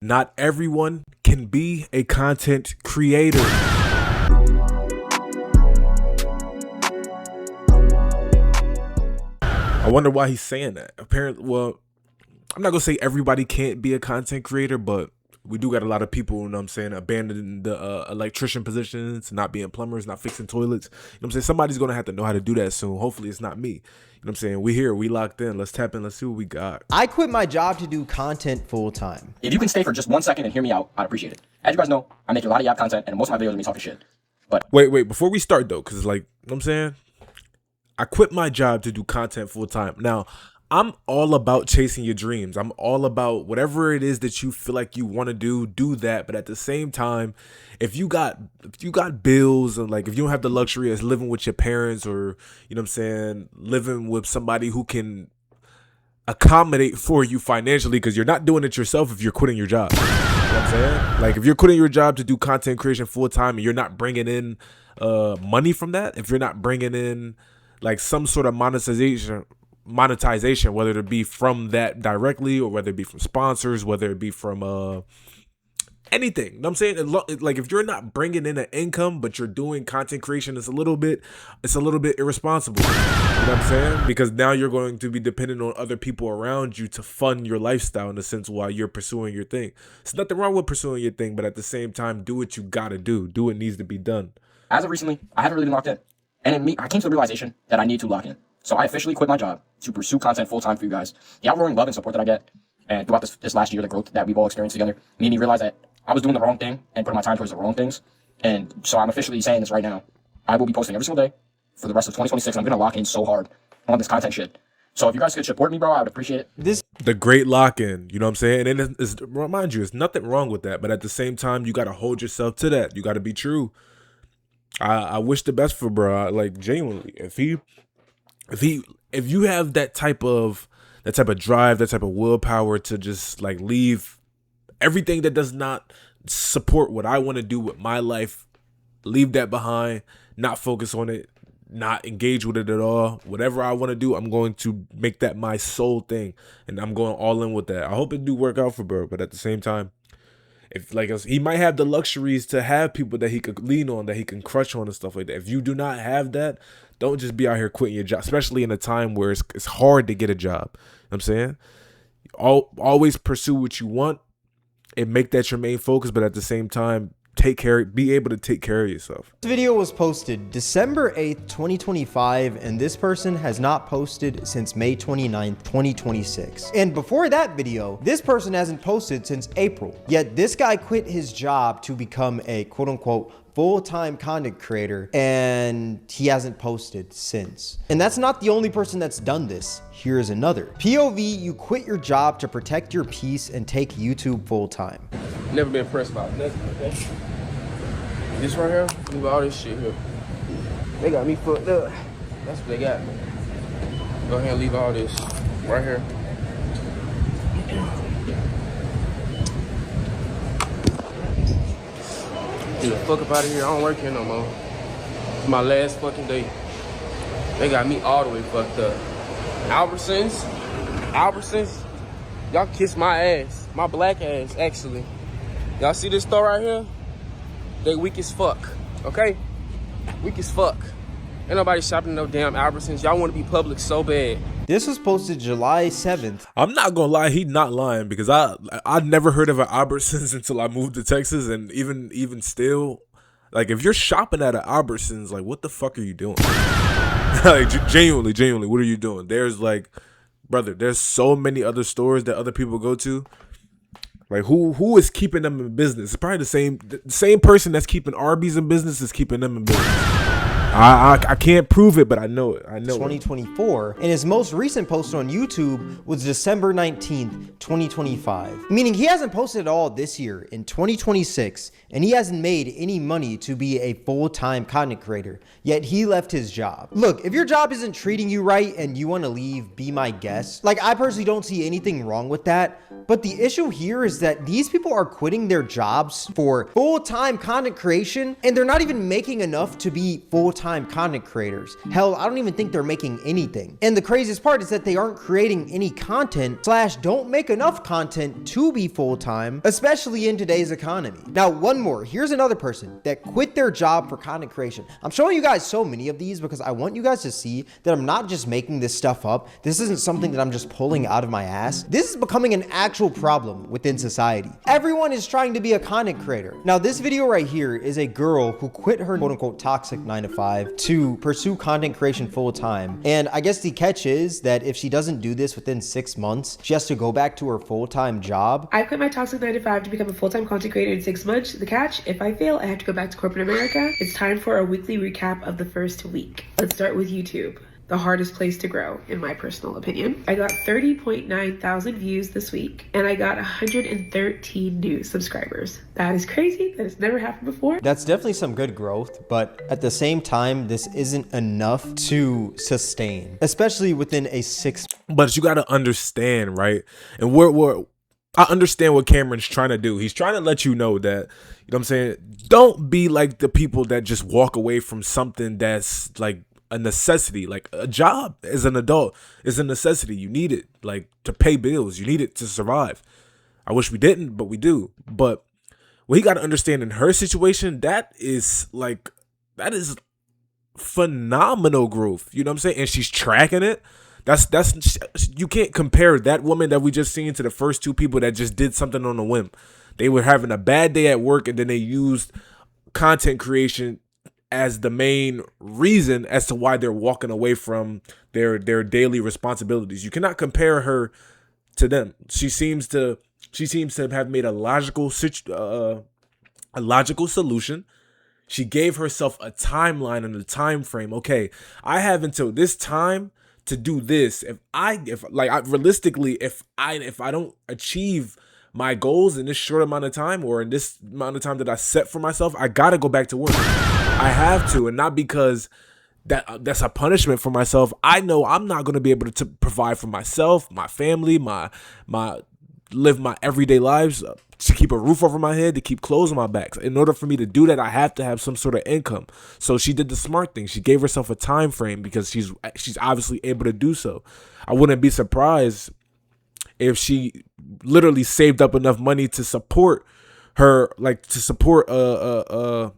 Not everyone can be a content creator. I wonder why he's saying that. Apparently, well, I'm not gonna say everybody can't be a content creator, but we do got a lot of people, you know what I'm saying, abandoning the electrician positions, not being plumbers, not fixing toilets. You know what I'm saying? Somebody's gonna have to know how to do that soon. Hopefully it's not me. You know what I'm saying? We here, we locked in. Let's tap in, let's see what we got. I quit my job to do content full time. If you can stay for just 1 second and hear me out, I'd appreciate it. As you guys know, I make a lot of content, and most of my videos are me talking shit. But wait, before we start though, because like, you know what I'm saying? I quit my job to do content full time. Now, I'm all about chasing your dreams. I'm all about whatever it is that you feel like you want to do that. But at the same time, if you got bills, and like if you don't have the luxury of living with your parents, or you know what I'm saying, living with somebody who can accommodate for you financially, because you're not doing it yourself if you're quitting your job. You know what I'm saying? Like if you're quitting your job to do content creation full time and you're not bringing in money from that, if you're not bringing in like some sort of monetization, whether it be from that directly or whether it be from sponsors, whether it be from anything. You know what I'm saying? Like if you're not bringing in an income but you're doing content creation, it's a little bit irresponsible. You know what I'm saying? Because now you're going to be dependent on other people around you to fund your lifestyle in a sense while you're pursuing your thing. There's nothing wrong with pursuing your thing, but at the same time, do what you gotta do. Do what needs to be done. as of recently, I haven't really been locked in. And I came to the realization that I need to lock in. So I officially quit my job to pursue content full-time for you guys. The outpouring love and support that I get, and throughout this last year, the growth that we've all experienced together, made me realize that I was doing the wrong thing and putting my time towards the wrong things. And so I'm officially saying this right now. I will be posting every single day for the rest of 2026. I'm going to lock in so hard on this content shit. So if you guys could support me, bro, I would appreciate it. The great lock-in, you know what I'm saying? And remind you, there's nothing wrong with that. But at the same time, you got to hold yourself to that. You got to be true. I wish the best for bro. Like genuinely, if you have that type of drive, that type of willpower to just like leave everything that does not support what I want to do with my life, leave that behind, not focus on it, not engage with it at all. Whatever I want to do, I'm going to make that my sole thing, and I'm going all in with that. I hope it do work out for bro, but at the same time, if like he might have the luxuries to have people that he could lean on, that he can crush on and stuff like that. If you do not have that, don't just be out here quitting your job, especially in a time where it's hard to get a job. You know what I'm saying? Always pursue what you want and make that your main focus, but at the same time, be able to take care of yourself. This video was posted December 8th, 2025, and this person has not posted since May 29th, 2026. And before that video, this person hasn't posted since April. Yet this guy quit his job to become a quote-unquote full-time content creator, and he hasn't posted since. And that's not the only person that's done this. Here's another. POV, you quit your job to protect your peace and take YouTube full-time. Never been impressed by nothing, okay? This right here, leave all this shit here. They got me fucked up. That's what they got. Go ahead and leave all this right here. Get the fuck up out of here. I don't work here no more. It's my last fucking day. They got me all the way fucked up. Albertsons, y'all kiss my ass. My black ass, actually. Y'all see this store right here? They weak as fuck, okay? Weak as fuck. Ain't nobody shopping no damn Albertsons. Y'all want to be public so bad. This was posted July 7th. I'm not gonna lie, he's not lying, because I'd never heard of an Albertsons until I moved to Texas, and even still, like if you're shopping at an Albertsons, like what the fuck are you doing? Like genuinely, what are you doing? There's like, brother, there's so many other stores that other people go to. Like who is keeping them in business? It's probably the same person that's keeping Arby's in business is keeping them in business. I can't prove it, but I know it. 2024, and his most recent post on YouTube was December 19th, 2025. Meaning he hasn't posted at all this year in 2026, and he hasn't made any money to be a full-time content creator, yet he left his job. Look, if your job isn't treating you right and you want to leave, be my guest. Like, I personally don't see anything wrong with that, but the issue here is that these people are quitting their jobs for full-time content creation, and they're not even making enough to be full-time full-time content creators. Hell, I don't even think they're making anything. And the craziest part is that they aren't creating any content / don't make enough content to be full-time, especially in today's economy. Now, one more. Here's another person that quit their job for content creation. I'm showing you guys so many of these because I want you guys to see that I'm not just making this stuff up. This isn't something that I'm just pulling out of my ass. This is becoming an actual problem within society. Everyone is trying to be a content creator. Now, this video right here is a girl who quit her quote-unquote toxic 9-to-5 to pursue content creation full-time. And I guess the catch is that if she doesn't do this within 6 months, she has to go back to her full-time job. I quit my toxic 9-to-5 to become a full-time content creator in 6 months. The catch, if I fail, I have to go back to corporate America. It's time for a weekly recap of the first week. Let's start with YouTube, the hardest place to grow, in my personal opinion. I got 30.9 thousand views this week, and I got 113 new subscribers. That is crazy. That has never happened before. That's definitely some good growth, but at the same time, this isn't enough to sustain, especially within a 6. But you got to understand, right? And I understand what Cameron's trying to do. He's trying to let you know that, you know what I'm saying? Don't be like the people that just walk away from something that's like a necessity. Like a job as an adult is a necessity. You need it, like, to pay bills. You need it to survive. I wish we didn't, but we do. But what you got to understand in her situation, that is phenomenal growth. You know what I'm saying? And she's tracking it. That's you can't compare that woman that we just seen to the first two people that just did something on a whim. They were having a bad day at work and then they used content creation as the main reason as to why they're walking away from their daily responsibilities. You cannot compare her to them. She seems to have made a logical solution. She gave herself a timeline and a time frame. Okay, I have until this time to do this. If I don't achieve my goals in this short amount of time, or in this amount of time that I set for myself, I gotta go back to work. I have to, and not because that's a punishment for myself. I know I'm not gonna be able to provide for myself, my family, my live my everyday lives, to keep a roof over my head, to keep clothes on my back. In order for me to do that, I have to have some sort of income. So she did the smart thing. She gave herself a time frame because she's obviously able to do so. I wouldn't be surprised if she literally saved up enough money to support her, like to support a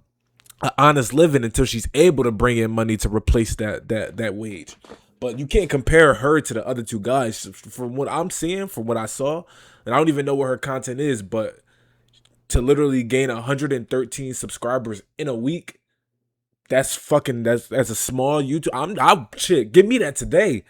honest living until she's able to bring in money to replace that wage. But you can't compare her to the other two guys. From what I'm seeing, from what I saw, and I don't even know what her content is, but to literally gain 113 subscribers in a week, that's a small YouTube. Shit, give me that today.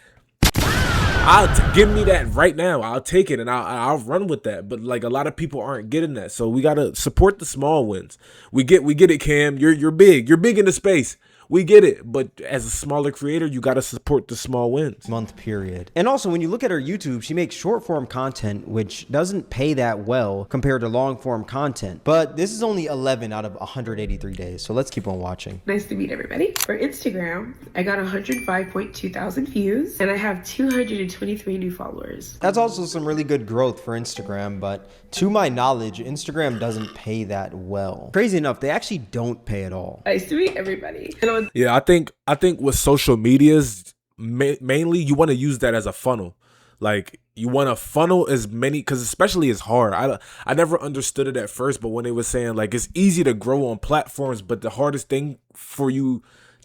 Give me that right now. I'll take it and I'll run with that. But like, a lot of people aren't getting that, so we gotta support the small wins. We get it, Cam. You're big. You're big in the space. We get it, but as a smaller creator, you got to support the small wins. Month period. And also, when you look at her YouTube, she makes short form content, which doesn't pay that well compared to long form content. But this is only 11 out of 183 days. So let's keep on watching. Nice to meet everybody. For Instagram, I got 105.2 thousand views and I have 223 new followers. That's also some really good growth for Instagram, but to my knowledge, Instagram doesn't pay that well. Crazy enough, they actually don't pay at all. Nice to meet everybody. Yeah, I think with social medias, mainly you want to use that as a funnel. Like, you want to funnel as many, because especially it's hard. I never understood it at first, but when they were saying like it's easy to grow on platforms, but the hardest thing for you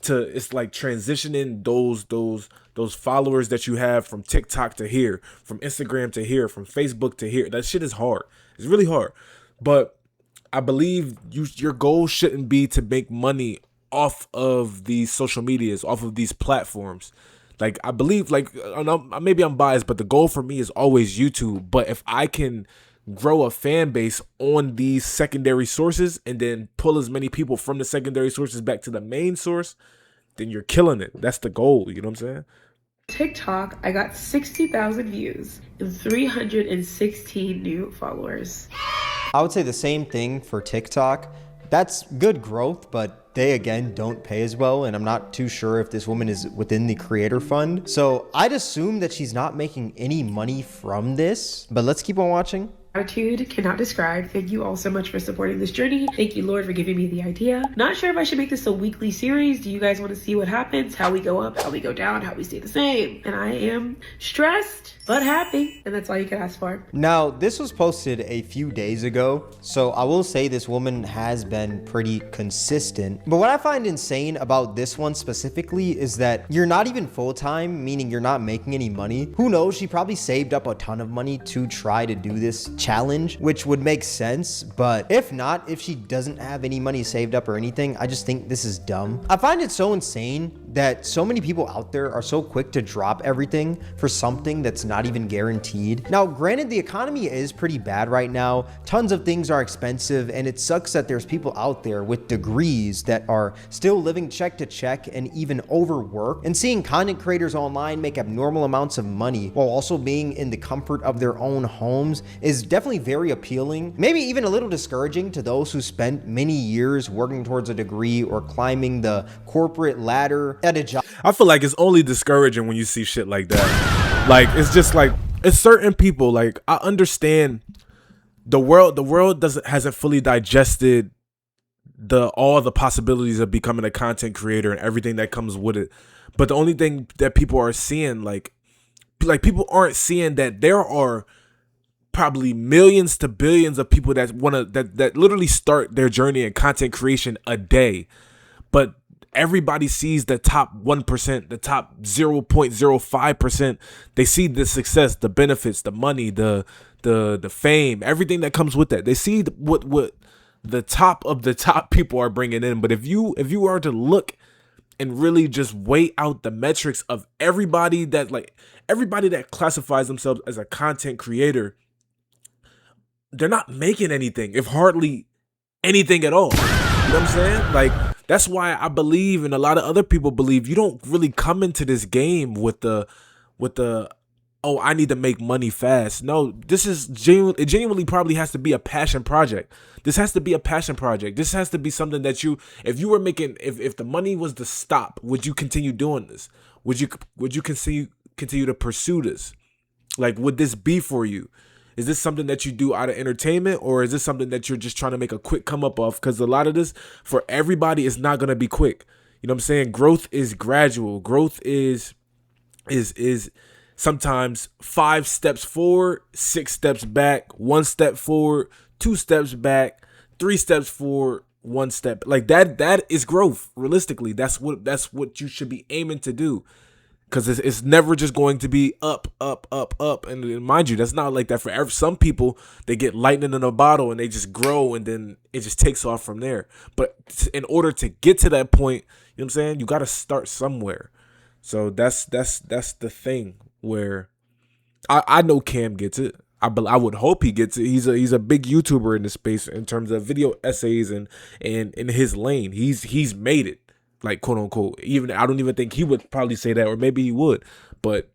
it's like transitioning those followers that you have from TikTok to here, from Instagram to here, from Facebook to here. That shit is hard. It's really hard. But I believe your goal shouldn't be to make money off of these social medias, off of these platforms. Like, I believe, like, maybe I'm biased, but the goal for me is always YouTube. But if I can grow a fan base on these secondary sources and then pull as many people from the secondary sources back to the main source, then you're killing it. That's the goal. You know what I'm saying? TikTok, I got 60,000 views and 316 new followers. I would say the same thing for TikTok. That's good growth, but they again don't pay as well, and I'm not too sure if this woman is within the creator fund. So I'd assume that she's not making any money from this, but let's keep on watching. Gratitude cannot describe. Thank you all so much for supporting this journey. Thank you, Lord, for giving me the idea. Not sure if I should make this a weekly series. Do you guys want to see what happens? How we go up, how we go down, how we stay the same? And I am stressed but happy, and that's all you can ask for. Now, this was posted a few days ago, so I will say this woman has been pretty consistent. But what I find insane about this one specifically is that you're not even full-time, meaning you're not making any money. Who knows? She probably saved up a ton of money to try to do this challenge, which would make sense. But if not, if she doesn't have any money saved up or anything, I just think this is dumb. I find it so insane that so many people out there are so quick to drop everything for something that's not even guaranteed. Now, granted, the economy is pretty bad right now. Tons of things are expensive, and it sucks that there's people out there with degrees that are still living check to check and even overwork, and seeing content creators online make abnormal amounts of money while also being in the comfort of their own homes is definitely very appealing. Maybe even a little discouraging to those who spent many years working towards a degree or climbing the corporate ladder at a job. I feel like it's only discouraging when you see shit like that. Like, it's just like, it's certain people, like, I understand the world hasn't fully digested all the possibilities of becoming a content creator and everything that comes with it. But the only thing that people are seeing, like people aren't seeing that there are probably millions to billions of people that that literally start their journey in content creation a day. But everybody sees the top 1%, the top 0.05%. They see the success, the benefits, the money, the fame, everything that comes with that. They see what the top of the top people are bringing in. But if you are to look and really just weigh out the metrics of everybody that classifies themselves as a content creator, they're not making anything, if hardly anything at all. You know what I'm saying? Like, that's why I believe, and a lot of other people believe, you don't really come into this game with the oh, I need to make money fast. No, this is it genuinely probably has to be a passion project. This has to be a passion project. This has to be something that if the money was to stop, would you continue doing this? Would you continue to pursue this? Like, would this be for you? Is this something that you do out of entertainment, or is this something that you're just trying to make a quick come up of? Because a lot of this, for everybody, is not going to be quick. You know what I'm saying? Growth is gradual. Growth is sometimes 5 steps forward, 6 steps back, 1 step forward, 2 steps back, 3 steps forward, 1 step. Like that is growth. Realistically, that's what you should be aiming to do. Because it's never just going to be up, up, up, up. And mind you, that's not like that for some people. They get lightning in a bottle and they just grow, and then it just takes off from there. But in order to get to that point, you know what I'm saying, you got to start somewhere. So that's the thing where I know Cam gets it. I would hope he gets it. He's a big YouTuber in this space in terms of video essays and in his lane. He's made it. Like, quote unquote. Even I don't even think he would probably say that, or maybe he would. But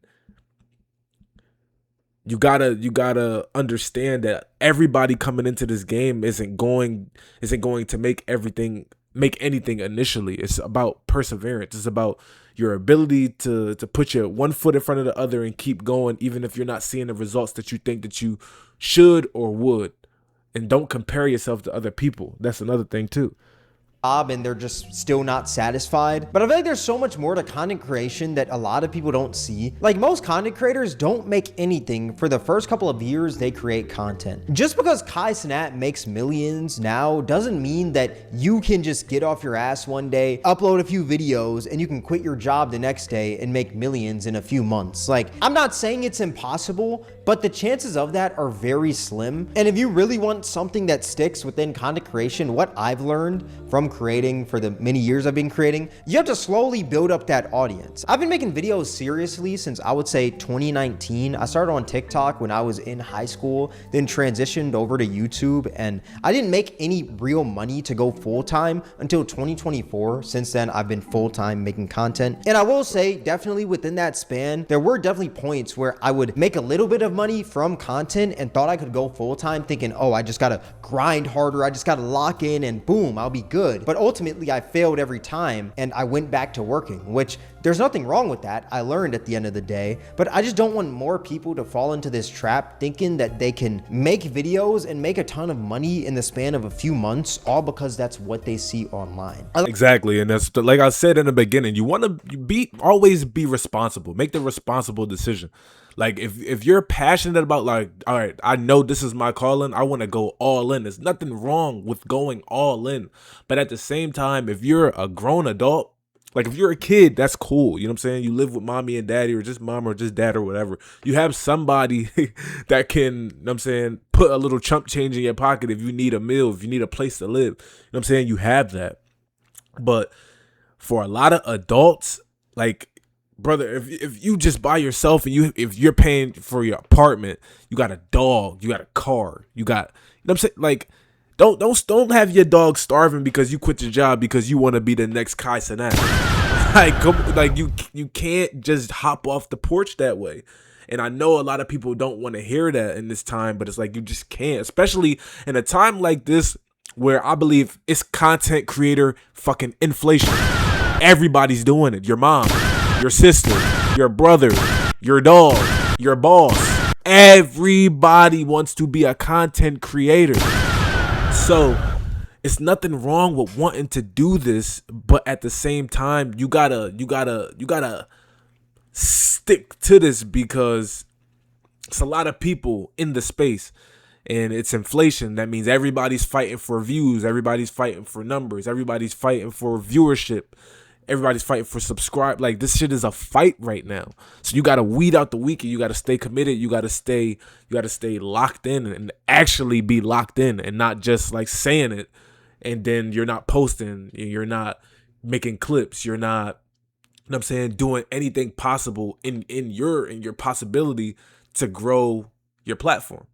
you gotta understand that everybody coming into this game isn't going to make anything initially. It's about perseverance. It's about your ability to put your one foot in front of the other and keep going, even if you're not seeing the results that you think that you should or would. And don't compare yourself to other people. That's another thing too. And they're just still not satisfied. But I feel like there's so much more to content creation that a lot of people don't see. Like, most content creators don't make anything for the first couple of years they create content. Just because Kai Cenat makes millions now doesn't mean that you can just get off your ass one day, upload a few videos, and you can quit your job the next day and make millions in a few months. Like, I'm not saying it's impossible, but the chances of that are very slim. And if you really want something that sticks within content creation, what I've learned from creating for the many years I've been creating, you have to slowly build up that audience. I've been making videos seriously since, I would say, 2019. I started on TikTok when I was in high school, then transitioned over to YouTube, and I didn't make any real money to go full-time until 2024. Since then, I've been full-time making content. And I will say, definitely within that span, there were definitely points where I would make a little bit of of money from content and thought I could go full-time thinking, oh, I just gotta grind harder, I just gotta lock in and boom, I'll be good. But ultimately I failed every time and I went back to working, which there's nothing wrong with that. I learned at the end of the day, but I just don't want more people to fall into this trap thinking that they can make videos and make a ton of money in the span of a few months, all because that's what they see online. Exactly. And that's like I said in the beginning, you want to always be responsible, make the responsible decision. Like if you're passionate about, like, all right, I know this is my calling, I want to go all in. There's nothing wrong with going all in. But at the same time, if you're a grown adult, like if you're a kid, that's cool. You know what I'm saying? You live with mommy and daddy, or just mom or just dad or whatever. You have somebody that can, you know what I'm saying, put a little chump change in your pocket if you need a meal, if you need a place to live. You know what I'm saying? You have that. But for a lot of adults, like, brother, if you just by yourself and if you're paying for your apartment, you got a dog, you got a car, you got, you know what I'm saying? Like, don't have your dog starving because you quit your job because you want to be the next Kai Cenat. Like you can't just hop off the porch that way. And I know a lot of people don't want to hear that in this time, but it's like you just can't, especially in a time like this where I believe it's content creator fucking inflation. Everybody's doing it. Your mom, your sister, your brother, your dog, your boss. Everybody wants to be a content creator. So it's nothing wrong with wanting to do this, but at the same time, you gotta stick to this because it's a lot of people in the space. And it's inflation. That means everybody's fighting for views. Everybody's fighting for numbers. Everybody's fighting for viewership. Everybody's fighting for subscribe. Like, this shit is a fight right now. So you got to weed out the weak. You got to stay committed. You got to stay locked in and actually be locked in and not just like saying it. And then you're not posting. You're not making clips. You're not, you know what I'm saying, doing anything possible in your possibility to grow your platform.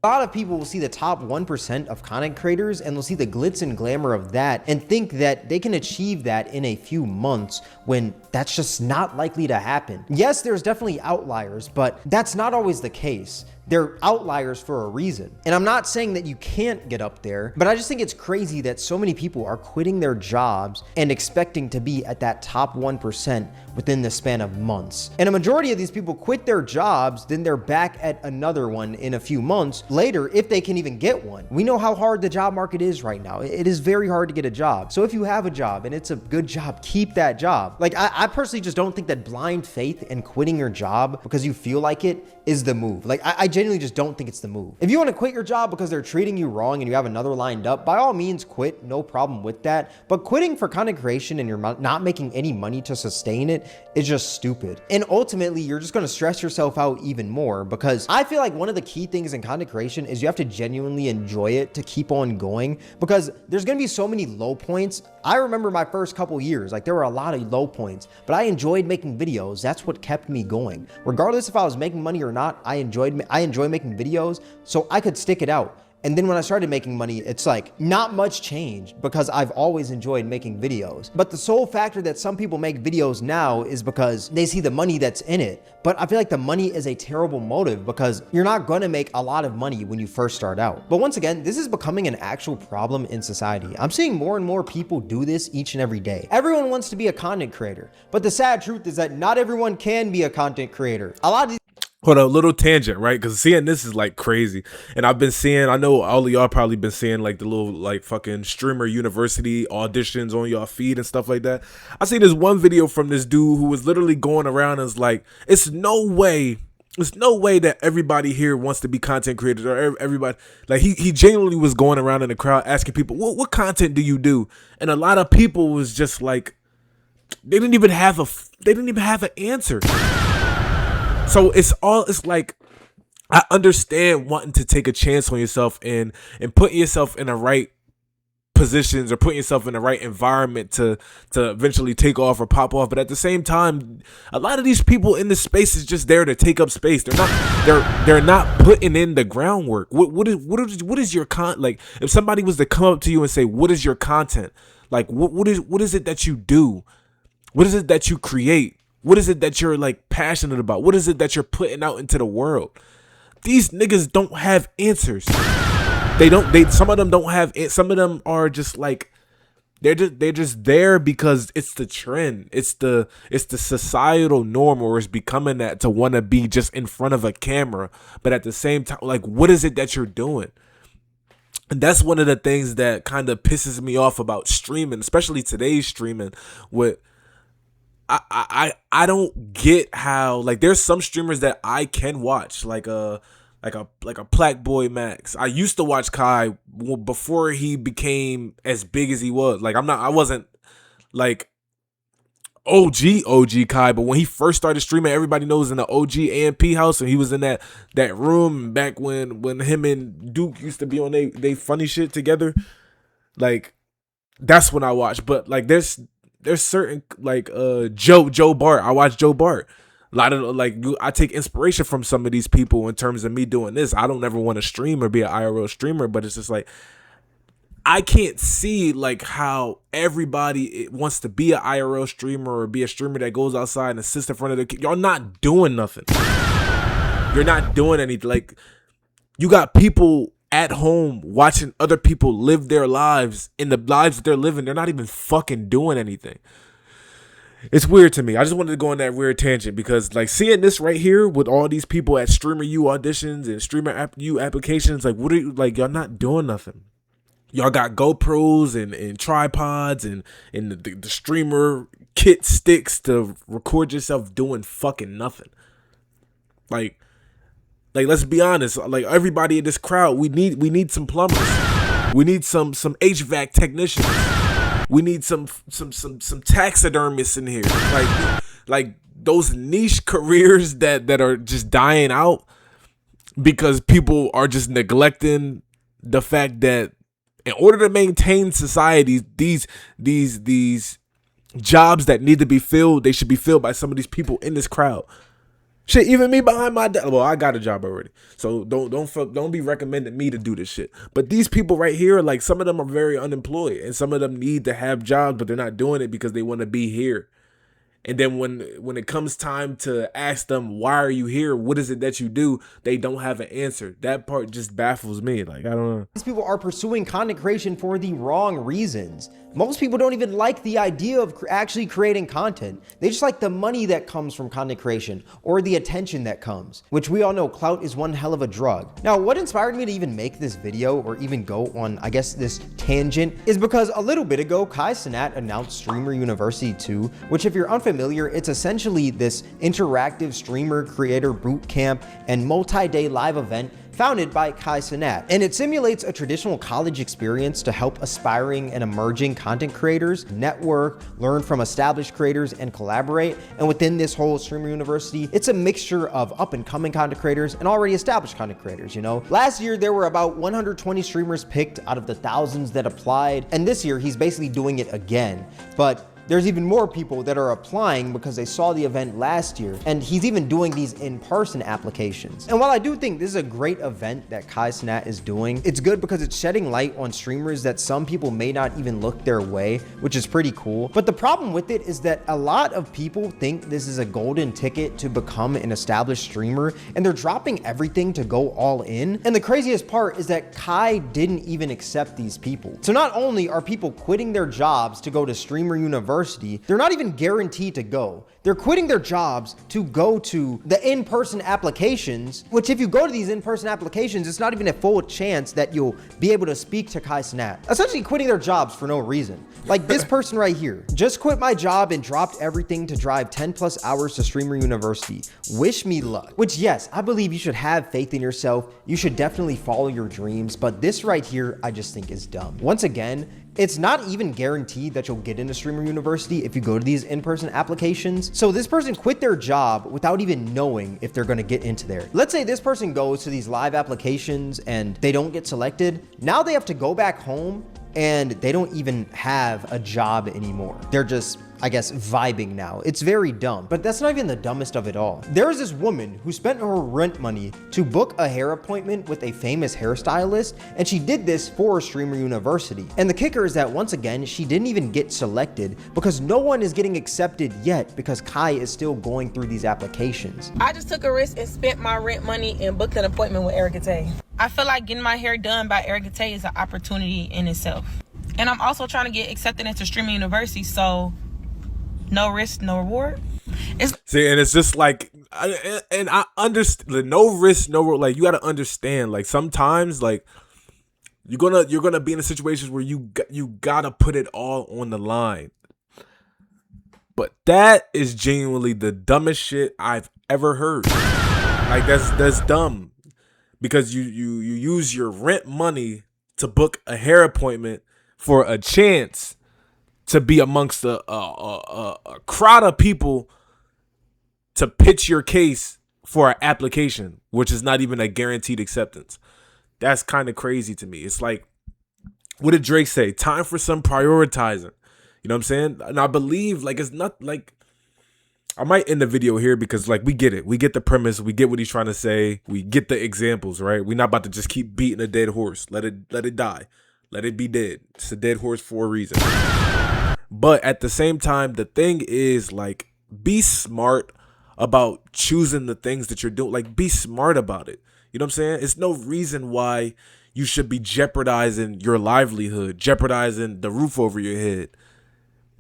A lot of people will see the top 1% of content creators and they'll see the glitz and glamour of that and think that they can achieve that in a few months when that's just not likely to happen. Yes, there's definitely outliers, but that's not always the case. They're outliers for a reason. And I'm not saying that you can't get up there, but I just think it's crazy that so many people are quitting their jobs and expecting to be at that top 1% within the span of months. And a majority of these people quit their jobs, then they're back at another one in a few months later, if they can even get one. We know how hard the job market is right now. It is very hard to get a job. So if you have a job and it's a good job, keep that job. Like, I personally just don't think that blind faith and quitting your job because you feel like it is the move. Like, I genuinely just don't think it's the move. If you want to quit your job because they're treating you wrong and you have another lined up, by all means quit, no problem with that. But quitting for content creation and you're not making any money to sustain it is just stupid. And ultimately, you're just going to stress yourself out even more, because I feel like one of the key things in content creation is you have to genuinely enjoy it to keep on going, because there's going to be so many low points. I remember my first couple years, like there were a lot of low points, but I enjoyed making videos. That's what kept me going. Regardless if I was making money or not, I enjoy making videos, so I could stick it out. And then when I started making money, it's like not much changed because I've always enjoyed making videos. But the sole factor that some people make videos now is because they see the money that's in it. But I feel like the money is a terrible motive because you're not going to make a lot of money when you first start out. But once again, this is becoming an actual problem in society. I'm seeing more and more people do this each and every day. Everyone wants to be a content creator, but the sad truth is that not everyone can be a content creator. A lot of these Hold on, a little tangent, right? Because seeing this is like crazy. And I've been seeing, I know all of y'all probably been seeing like the little like fucking streamer university auditions on y'all feed and stuff like that. I see this one video from this dude who was literally going around and is like, it's no way that everybody here wants to be content creators, or everybody, like he genuinely was going around in the crowd asking people, what content do you do? And a lot of people was just like, they didn't even have an answer. So it's like, I understand wanting to take a chance on yourself and putting yourself in the right positions or putting yourself in the right environment to eventually take off or pop off. But at the same time, a lot of these people in this space is just there to take up space. They're not putting in the groundwork. What is your like, if somebody was to come up to you and say, what is your content? Like, what is it that you do? What is it that you create? What is it that you're like passionate about? What is it that you're putting out into the world? these niggas don't have answers. Some of them don't have, some of them are just like, they're just there because it's the trend. It's the societal norm, or it's becoming that, to want to be just in front of a camera. But at the same time, like, what is it that you're doing? And that's one of the things that kind of pisses me off about streaming, especially today's streaming. With I don't get how, like, there's some streamers that I can watch, like a Plaque Boy Max. I used to watch Kai before he became as big as he was. Like, I wasn't like OG Kai, but when he first started streaming, everybody knows in the OG AMP house, and he was in that room back when him and Duke used to be on they funny shit together. Like, that's when I watched. But like, there's certain, like, Joe Bart. I watch Joe Bart. A lot of, like, I take inspiration from some of these people in terms of me doing this. I don't ever want to stream or be an IRL streamer, but it's just like, I can't see, like, how everybody wants to be an IRL streamer or be a streamer that goes outside and sits in front of the, y'all not doing nothing. You're not doing anything. Like, you got people at home watching other people live their lives, in the lives that they're living. They're not even fucking doing anything. It's weird to me. I just wanted to go on that weird tangent because, like, seeing this right here with all these people at Streamer U auditions and Streamer U applications, like, what are you, like, y'all not doing nothing. Y'all got GoPros and tripods and the streamer kit sticks to record yourself doing fucking nothing. Like, let's be honest. Like, everybody in this crowd, we need some plumbers. We need some HVAC technicians. We need some taxidermists in here. Like those niche careers that are just dying out because people are just neglecting the fact that in order to maintain society, these jobs that need to be filled, they should be filled by some of these people in this crowd. Shit, even me behind my desk. Well, I got a job already, so don't be recommending me to do this shit. But these people right here, like, some of them are very unemployed, and some of them need to have jobs, but they're not doing it because they want to be here. And then when it comes time to ask them, why are you here? What is it that you do? They don't have an answer. That part just baffles me. Like, I don't know. These people are pursuing content creation for the wrong reasons. Most people don't even like the idea of actually creating content. They just like the money that comes from content creation or the attention that comes, which we all know clout is one hell of a drug. Now, what inspired me to even make this video or even go on, I guess, this tangent is because a little bit ago, Kai Cenat announced Streamer University 2, which, if you're unfamiliar, it's essentially this interactive streamer creator boot camp and multi-day live event founded by Kai Cenat. And it simulates a traditional college experience to help aspiring and emerging content creators network, learn from established creators, and collaborate. And within this whole Streamer University, it's a mixture of up-and-coming content creators and already established content creators, you know? Last year, there were about 120 streamers picked out of the thousands that applied. And this year, he's basically doing it again. But there's even more people that are applying because they saw the event last year, and he's even doing these in-person applications. And while I do think this is a great event that Kai Cenat is doing, it's good because it's shedding light on streamers that some people may not even look their way, which is pretty cool. But the problem with it is that a lot of people think this is a golden ticket to become an established streamer, and they're dropping everything to go all in. And the craziest part is that Kai didn't even accept these people. So not only are people quitting their jobs to go to Streamer University, they're not even guaranteed to go. They're quitting their jobs to go to the in-person applications, which, if you go to these in-person applications, it's not even a full chance that you'll be able to speak to Kai Cenat. Essentially quitting their jobs for no reason. Like this person right here. Just quit my job and dropped everything to drive 10+ hours to Streamer University. Wish me luck. Which, yes, I believe you should have faith in yourself. You should definitely follow your dreams, but this right here, I just think is dumb. Once again, it's not even guaranteed that you'll get into Streamer University if you go to these in-person applications. So this person quit their job without even knowing if they're gonna get into there. Let's say this person goes to these live applications and they don't get selected. Now they have to go back home and they don't even have a job anymore. They're just I guess, vibing now. It's very dumb, but that's not even the dumbest of it all. There is this woman who spent her rent money to book a hair appointment with a famous hairstylist, and she did this for Streamer University. And the kicker is that once again, she didn't even get selected because no one is getting accepted yet because Kai is still going through these applications. I just took a risk and spent my rent money and booked an appointment with Erica Tay. I feel like getting my hair done by Erica Tay is an opportunity in itself. And I'm also trying to get accepted into Streamer University, so no risk, no reward. See, and it's just like, I understand, no risk, no reward. Like, you got to understand, like, sometimes, like, you're gonna be in a situation where you gotta put it all on the line. But that is genuinely the dumbest shit I've ever heard. Like, that's dumb, because you use your rent money to book a hair appointment for a chance to be amongst a crowd of people to pitch your case for an application, which is not even a guaranteed acceptance. That's kind of crazy to me. It's like, what did Drake say? Time for some prioritizing. You know what I'm saying? And I believe, like, it's not like, I might end the video here because, like, we get it. We get the premise. We get what he's trying to say. We get the examples, right? We're not about to just keep beating a dead horse. Let it die. Let it be dead. It's a dead horse for a reason. But at the same time, the thing is, like, be smart about choosing the things that you're doing. Like, be smart about it. You know what I'm saying? It's no reason why you should be jeopardizing your livelihood, jeopardizing the roof over your head.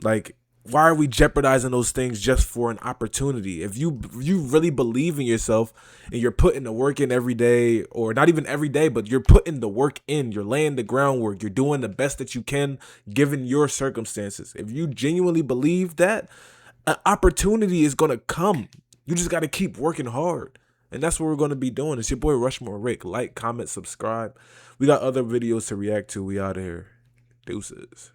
Like, why are we jeopardizing those things just for an opportunity? If you really believe in yourself and you're putting the work in every day, or not even every day, but you're putting the work in, you're laying the groundwork, you're doing the best that you can given your circumstances. If you genuinely believe that, an opportunity is going to come. You just got to keep working hard. And that's what we're going to be doing. It's your boy RushMoreRick. Like, comment, subscribe. We got other videos to react to. We out of here. Deuces.